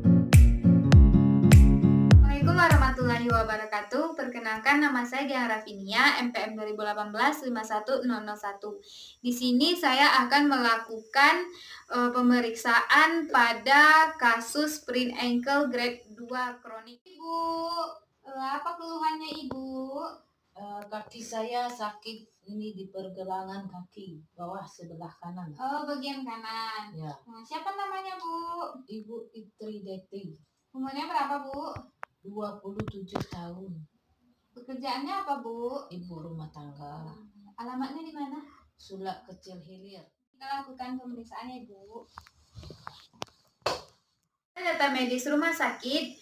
Assalamualaikum warahmatullahi wabarakatuh. Perkenalkan, nama saya Dian Rafinia, MPM 2018-51001. Di sini saya akan melakukan pemeriksaan pada kasus sprain ankle grade 2 kronik. Ibu, apa keluhannya Ibu? Kaki saya sakit ini di pergelangan kaki bawah sebelah kanan. Oh, bagian kanan. Ya. Siapa namanya Bu? Ibu Itri Deti, Umurnya berapa Bu? 27 tahun, Pekerjaannya apa Bu? ibu rumah tangga, Alamatnya di mana? Sulak Kecil Hilir. Kita lakukan pemeriksaannya Ibu. Data medis rumah sakit,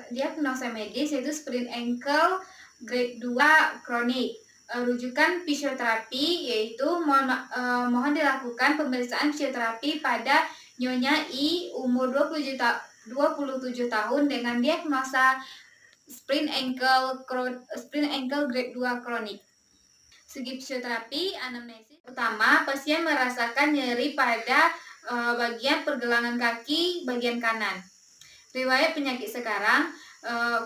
diagnosa medis yaitu sprain ankle grade 2 kronik. Rujukan fisioterapi yaitu mohon dilakukan pemeriksaan fisioterapi pada Nyonya I umur 27 tahun dengan diagnosa sprain ankle grade 2 kronik. Segi fisioterapi anamnesis utama, pasien merasakan nyeri pada bagian pergelangan kaki bagian kanan. Riwayat penyakit sekarang,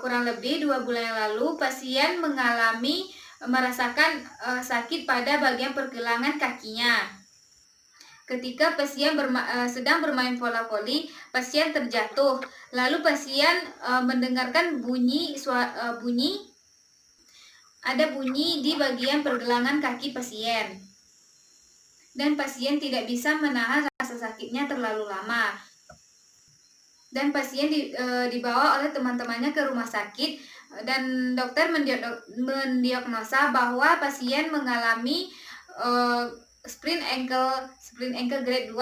kurang lebih 2 bulan yang lalu pasien merasakan sakit pada bagian pergelangan kakinya. Ketika pasien sedang bermain bola voli, pasien terjatuh. Lalu pasien mendengarkan bunyi di bagian pergelangan kaki pasien. Dan pasien tidak bisa menahan rasa sakitnya terlalu lama. Dan pasien dibawa oleh teman-temannya ke rumah sakit dan dokter mendiagnosa bahwa pasien mengalami sprain ankle grade 2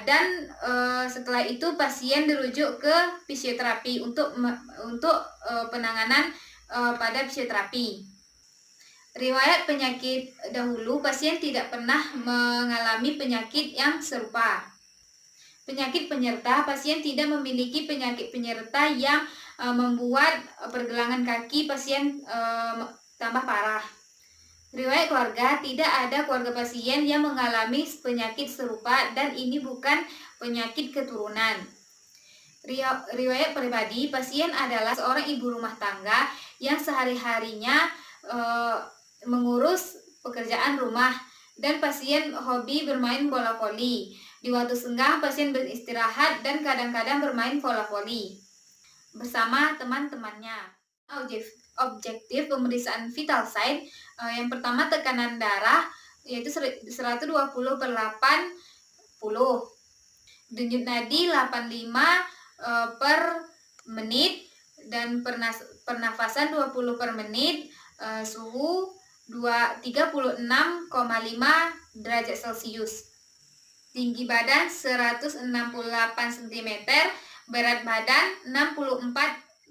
dan setelah itu pasien dirujuk ke fisioterapi untuk penanganan pada fisioterapi. Riwayat penyakit dahulu, pasien tidak pernah mengalami penyakit yang serupa. Penyakit penyerta, pasien tidak memiliki penyakit penyerta yang membuat pergelangan kaki pasien tambah parah. Riwayat keluarga, tidak ada keluarga pasien yang mengalami penyakit serupa dan ini bukan penyakit keturunan. Riwayat pribadi, pasien adalah seorang ibu rumah tangga yang sehari-harinya mengurus pekerjaan rumah dan pasien hobi bermain bola voli. Di waktu senggang, pasien beristirahat dan kadang-kadang bermain bola voli bersama teman-temannya. Objektif pemeriksaan vital sign, yang pertama tekanan darah yaitu 120/80, denyut nadi 85 per menit dan pernafasan 20 per menit, suhu 36,5 derajat Celcius. Tinggi badan 168 cm, berat badan 64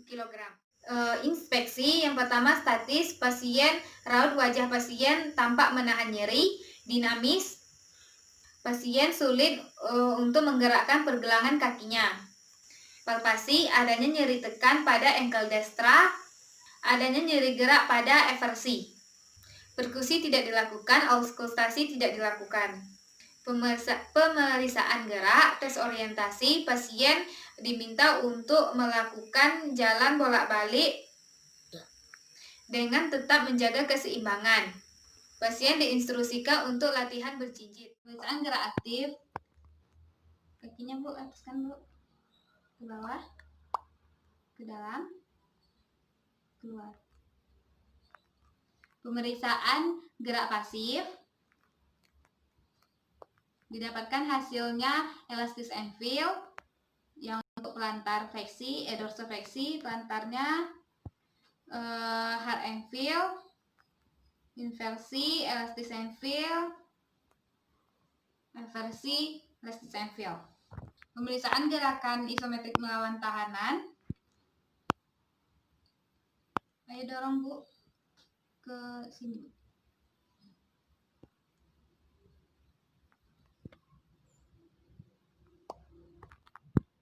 kg. Inspeksi yang pertama statis, raut wajah pasien tampak menahan nyeri, dinamis, pasien sulit untuk menggerakkan pergelangan kakinya. Palpasi, adanya nyeri tekan pada ankle destra, adanya nyeri gerak pada eversi. Perkusi tidak dilakukan, auskultasi tidak dilakukan. Pemeriksaan gerak, tes orientasi, pasien diminta untuk melakukan jalan bolak-balik dengan tetap menjaga keseimbangan. Pasien diinstruksikan untuk latihan berjinjit. Pemeriksaan gerak aktif, kakinya Bu, ataskan Bu, ke bawah, ke dalam, keluar. Pemeriksaan gerak pasif, didapatkan hasilnya elastis and feel yang untuk pelantar fleksi, dorsifleksi, pelantarnya hard and feel, inversi, elastis and feel, reversi, elastis and feel. Pemeriksaan gerakan isometrik melawan tahanan. Ayo dorong Bu ke sini.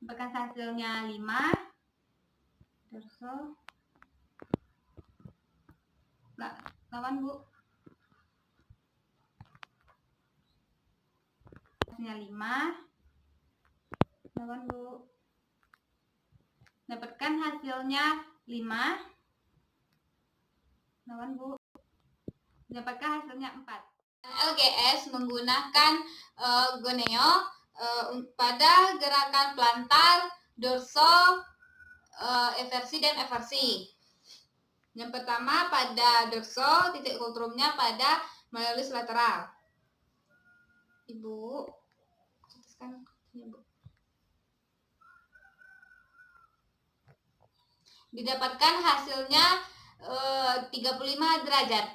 Bekas hasilnya 5, dorsal, lawan Bu, hasilnya 5, Lawan Bu. Dapatkan hasilnya 5. Lawan Bu. Dapatkan hasilnya 4. LGS menggunakan goneo pada gerakan plantar, dorso, eversi dan eversi. Yang pertama pada dorso, titik fulcrumnya pada malleolus lateral. Ibu, tuliskan Ibu. Didapatkan hasilnya 35 derajat.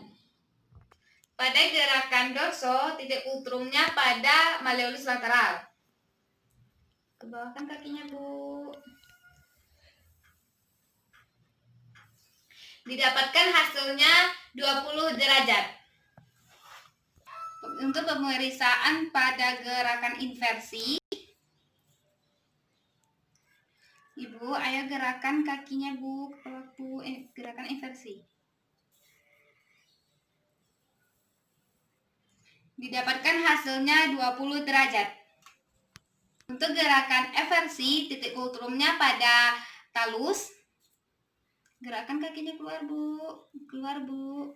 Pada gerakan dorso, titik fulcrumnya pada malleolus lateral. Ke bawahkan kakinya, Bu. Didapatkan hasilnya 20 derajat. Untuk pemeriksaan pada gerakan inversi, Ibu, ayo gerakan kakinya, Bu. Pelaku gerakan inversi. Didapatkan hasilnya 20 derajat. Untuk gerakan eversi, titik fulcrumnya pada talus. Gerakan kakinya keluar, Bu. Keluar, Bu.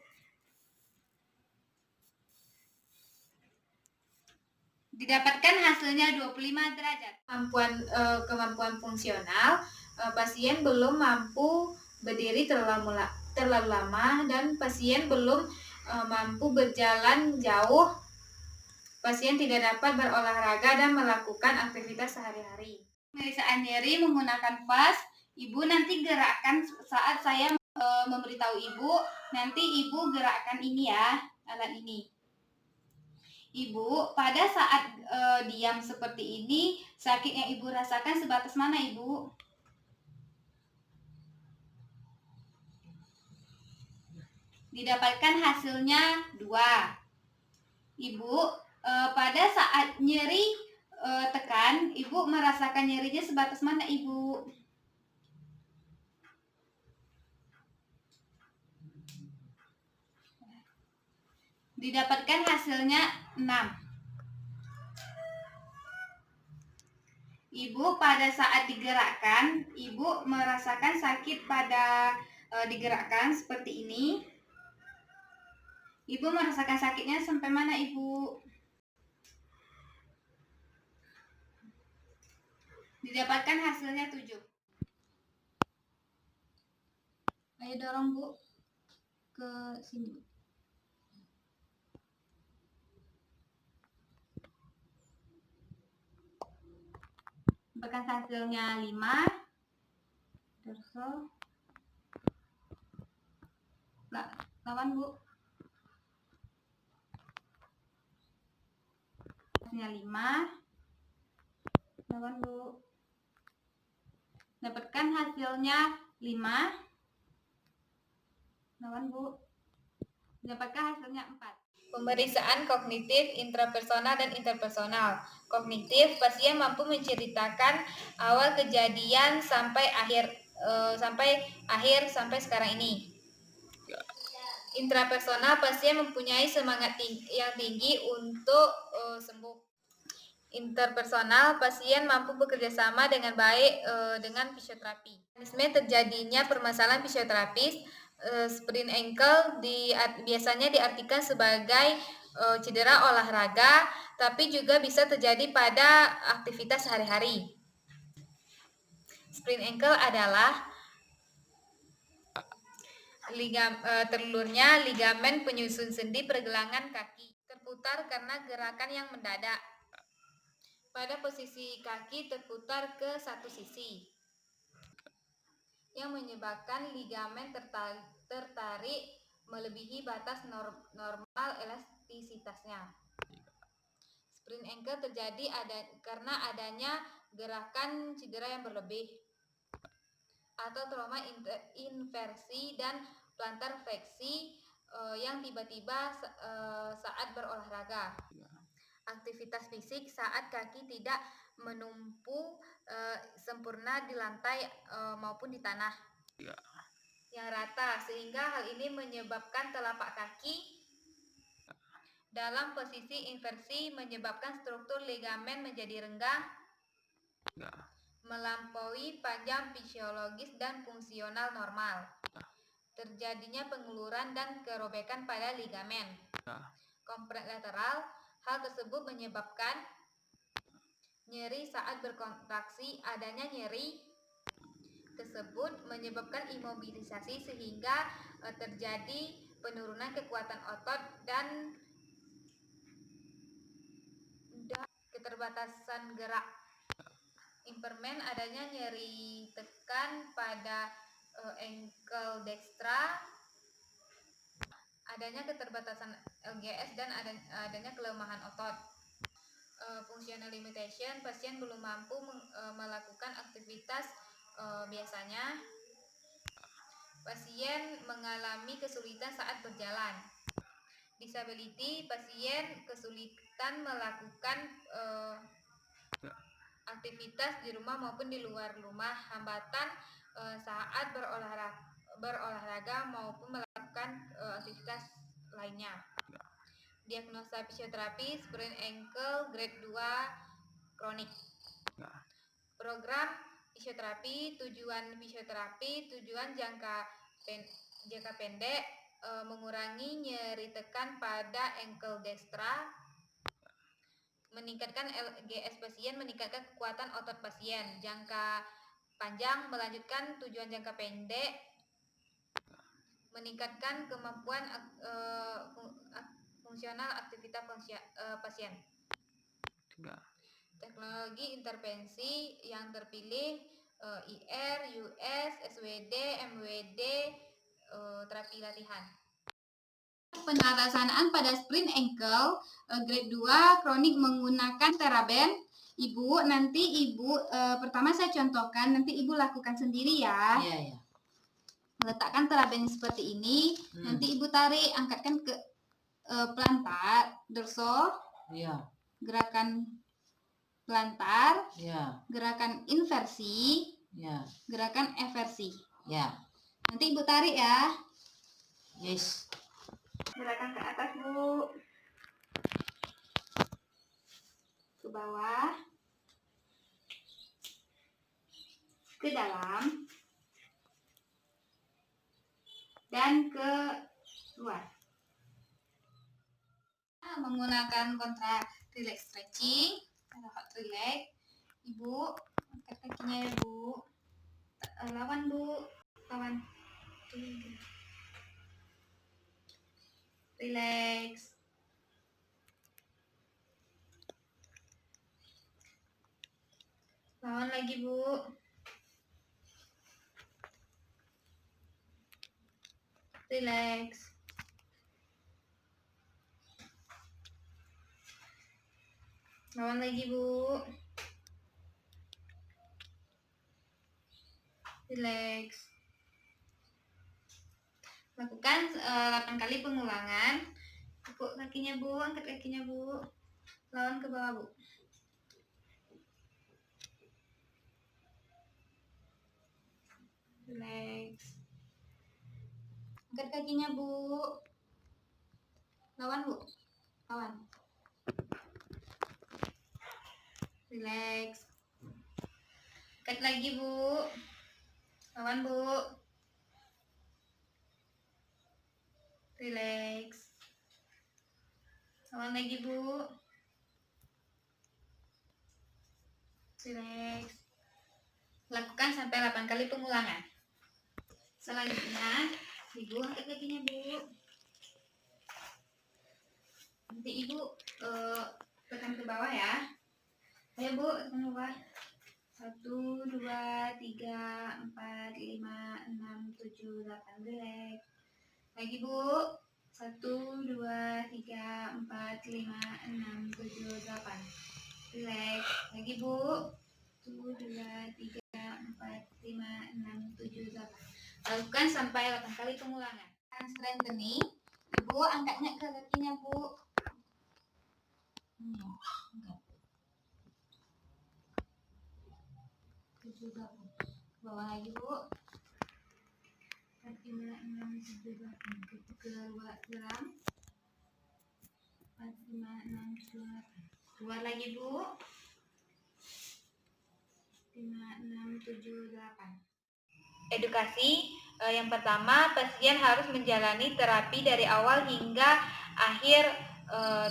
Didapatkan hasilnya 25 derajat. Kemampuan fungsional, pasien belum mampu berdiri terlalu lama dan pasien belum mampu berjalan jauh. Pasien tidak dapat berolahraga dan melakukan aktivitas sehari-hari. Pemeriksaan nyeri menggunakan vas. Ibu nanti gerakkan saat saya memberitahu Ibu, nanti Ibu gerakkan ini ya, alat ini. Ibu, pada saat diam seperti ini, sakit yang Ibu rasakan sebatas mana, Ibu? Didapatkan hasilnya 2. Ibu, pada saat nyeri tekan, Ibu merasakan nyerinya sebatas mana, Ibu? Didapatkan hasilnya 6. Ibu, pada saat digerakkan, Ibu merasakan sakit pada digerakkan seperti ini. Ibu merasakan sakitnya sampai mana, Ibu? Didapatkan hasilnya 7. Ayo dorong, Bu, ke sini. Dapatkan hasilnya 5. Dorso. Lawan, Bu. Hasilnya 5. Lawan, Bu. Dapatkan hasilnya 5. Lawan, Bu. Dapatkan hasilnya 4. Pemeriksaan kognitif, intrapersonal dan interpersonal. Kognitif, pasien mampu menceritakan awal kejadian sampai akhir sampai sekarang ini. Intrapersonal, pasien mempunyai semangat yang tinggi untuk sembuh. Interpersonal, pasien mampu bekerja sama dengan baik dengan fisioterapi. Mekanisme terjadinya permasalahan fisioterapis, sprain ankle biasanya diartikan sebagai cedera olahraga, tapi juga bisa terjadi pada aktivitas sehari-hari. Sprain ankle adalah terlurnya ligamen penyusun sendi pergelangan kaki, terputar karena gerakan yang mendadak. Pada posisi kaki terputar ke satu sisi, yang menyebabkan ligamen tertarik melebihi batas normal elastisitasnya. Sprain ankle terjadi karena adanya gerakan cedera yang berlebih atau trauma inversi dan plantar fleksi yang tiba-tiba saat berolahraga. Aktivitas fisik saat kaki tidak menumpu sempurna di lantai maupun di tanah yang rata, sehingga hal ini menyebabkan telapak kaki dalam posisi inversi, menyebabkan struktur ligamen menjadi renggang Melampaui panjang fisiologis dan fungsional normal. Terjadinya penguluran dan kerobekan pada ligamen. Kompres lateral, hal tersebut menyebabkan nyeri saat berkontraksi. Adanya nyeri tersebut menyebabkan imobilisasi sehingga terjadi penurunan kekuatan otot dan keterbatasan gerak. Impairment, adanya nyeri tekan pada ankle dextra, adanya keterbatasan LGS dan adanya kelemahan otot. Functional limitation, pasien belum mampu melakukan aktivitas biasanya. Pasien mengalami kesulitan saat berjalan. Disability, pasien kesulitan melakukan aktivitas di rumah maupun di luar rumah, hambatan saat berolahraga maupun melakukan aktivitas lainnya. Diagnosa fisioterapi, sprain ankle grade 2 kronik. Program fisioterapi, tujuan jangka pendek, mengurangi nyeri tekan pada ankle dextra, meningkatkan LGS pasien, meningkatkan kekuatan otot pasien. Jangka panjang, melanjutkan tujuan jangka pendek, meningkatkan kemampuan fungsional aktivitas pasien. Teknologi intervensi yang terpilih IR, US, SWD, MWD, terapi latihan. Penatasanaan pada sprain ankle grade 2 kronik menggunakan teraben. Ibu, nanti pertama saya contohkan, nanti Ibu lakukan sendiri ya. Iya. Meletakkan teraben seperti ini, nanti Ibu tarik, angkatkan ke plantar, dorso. Iya. Gerakan plantar. Iya. Gerakan inversi. Iya. Gerakan eversi. Iya. Nanti Ibu tarik ya. Yes. Gerakan ke atas, Bu. Ke bawah. Ke dalam. Dan ke luar. Menggunakan kontra relax stretching atau hot relax. Ibu angkat kakinya ya, Bu. Lawan, Bu. Lawan. Relax. Lawan lagi, Bu. Relax. Lawan lagi, Bu. Relax. Lakukan 8 kali pengulangan. Tepuk kakinya, Bu. Angkat kakinya, Bu. Lawan ke bawah, Bu. Relax. Angkat kakinya, Bu. Lawan, Bu. Lawan. Relax. Angkat lagi, Bu. Lawan, Bu. Relax. Lawan lagi, Bu. Relax. Lakukan sampai 8 kali pengulangan. Selanjutnya, Ibu angkat kakinya, Bu. Nanti Ibu tekan ke bawah ya. Ayo, Bu, tekan ke bawah. 1, 2, 3, 4, 5, 6, 7, 8. Relax. Lagi, Bu. 1, 2, 3, 4, 5, 6, 7, 8. Relax. Lagi, Bu. 1, 2, 3, 4, 5, 6, 7, 8. Lakukan sampai 8 kali pengulangan. Strengthening. Ibu angkatnya ke kakinya, Bu. Angkat. 7, 8. Bawah lagi, Bu. 4, 5, 6, 7, 8. Keluar geram. 4, 5, 6, 7, 8. Keluar lagi, Bu. 5, 6, 7, 8. Edukasi. Yang pertama, pasien harus menjalani terapi dari awal hingga akhir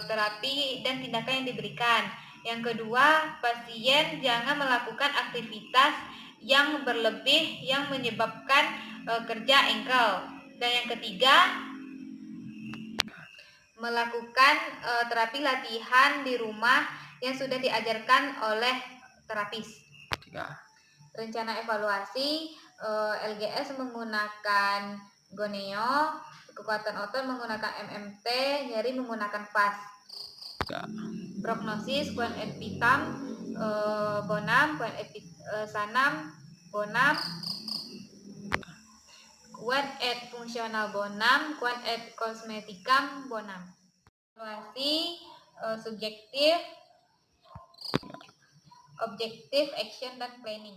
terapi dan tindakan yang diberikan. Yang kedua, pasien jangan melakukan aktivitas yang berlebih yang menyebabkan kerja engkel. Dan yang ketiga, melakukan terapi latihan di rumah yang sudah diajarkan oleh terapis. Rencana evaluasi, LGS menggunakan goneo, kekuatan otot menggunakan MMT, nyeri menggunakan FAS. Prognosis, kuan et vitam, bonam, kuan et sanam, bonam, kuan et fungsional bonam, kuan et kosmetikam bonam. Evaluasi subjektif, objektif, action, dan planning.